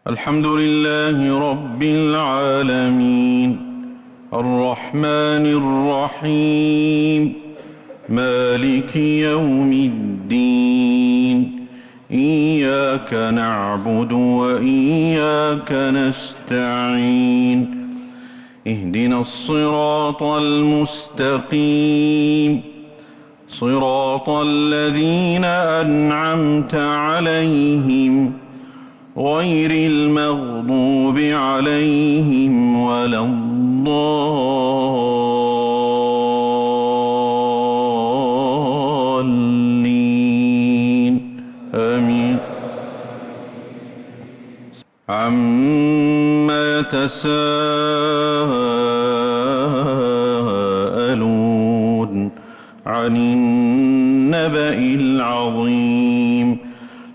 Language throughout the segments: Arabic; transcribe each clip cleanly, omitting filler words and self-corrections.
الحمد لله رب العالمين الرحمن الرحيم مالك يوم الدين إياك نعبد وإياك نستعين اهدنا الصراط المستقيم صراط الذين أنعمت عليهم غير المغضوب عليهم ولا الضالين آمين. عما يتساءلون عن النبأ العظيم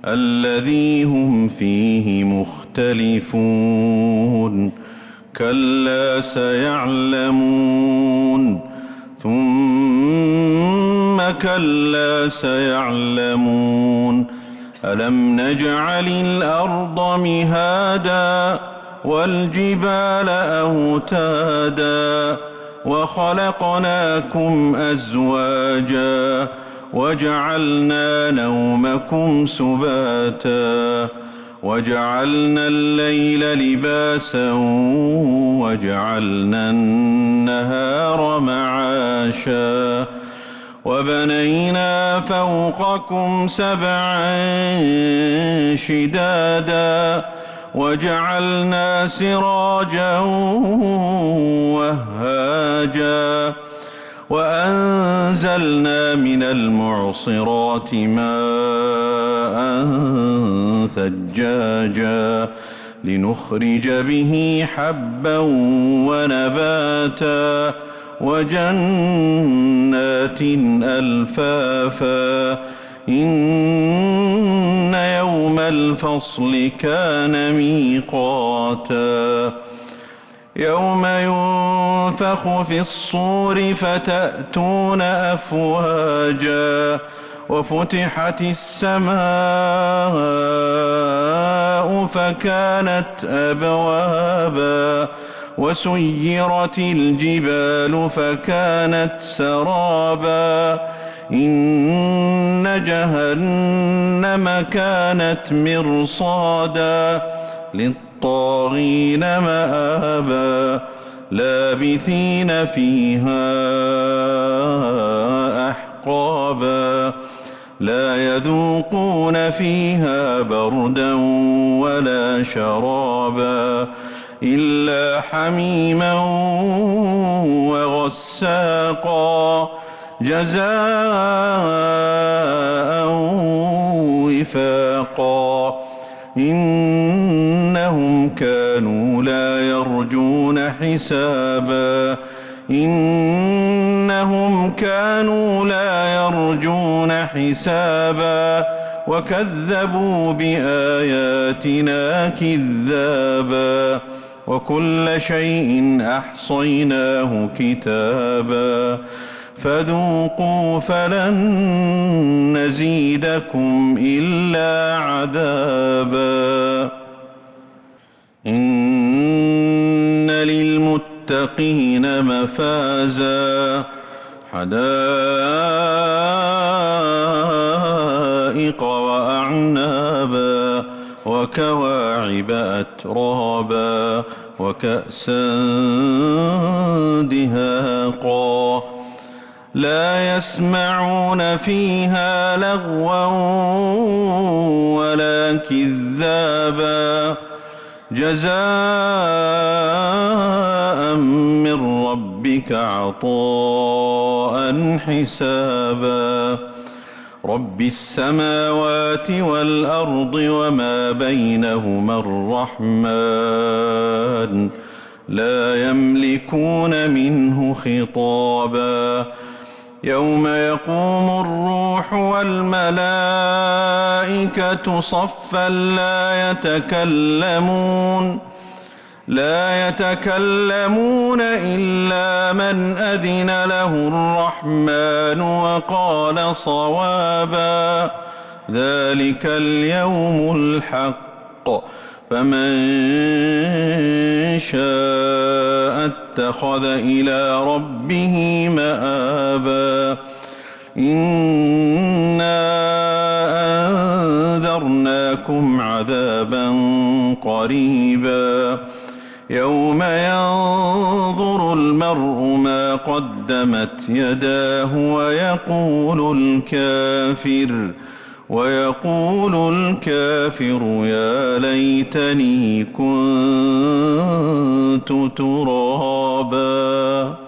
الذي هم فيه مختلفون كلا سيعلمون ثم كلا سيعلمون ألم نجعل الأرض مهادا والجبال أوتادا وخلقناكم أزواجا وجعلنا نومكم سباتا وجعلنا الليل لباسا وجعلنا النهار معاشا وبنينا فوقكم سبعا شدادا وجعلنا سراجا وهاجا وأنزلنا من المعصرات ماء ثجاجا لنخرج به حبا ونباتا وجنات ألفافا إن يوم الفصل كان ميقاتا يوم ينفخ في الصور فتأتون أفواجا وفتحت السماء فكانت أبوابا وسيرت الجبال فكانت سرابا إن جهنم كانت مرصادا للطاغين مآبا لابثين فيها أحقابا لا يذوقون فيها بردا ولا شرابا إلا حميما وغساقا جزاء وفاقا إنهم كانوا لا يرجون حسابا إنهم كانوا لا يرجون حسابا وكذبوا بآياتنا كذابا وكل شيء أحصيناه كتابا فذوقوا فلن نزيدكم إلا عذابا إن للمتقين مفازا حدائق وأعنابا وكواعب أترابا وكأسا دهاقا لا يسمعون فيها لغوا ولا كذابا جزاء من ربك عطاء حسابا رب السماوات والأرض وما بينهما الرحمن لا يملكون منه خطابا يوم يقوم الروح والملائكة صفا لا يتكلمون إلا من أذن له الرحمن وقال صوابا ذلك اليوم الحق فمن شاء اتخذ إلى ربه مآبا إنا أنذرناكم عذابا قريبا يوم ينظر المرء ما قدمت يداه ويقول الكافر يا ليتني كنت ترابا.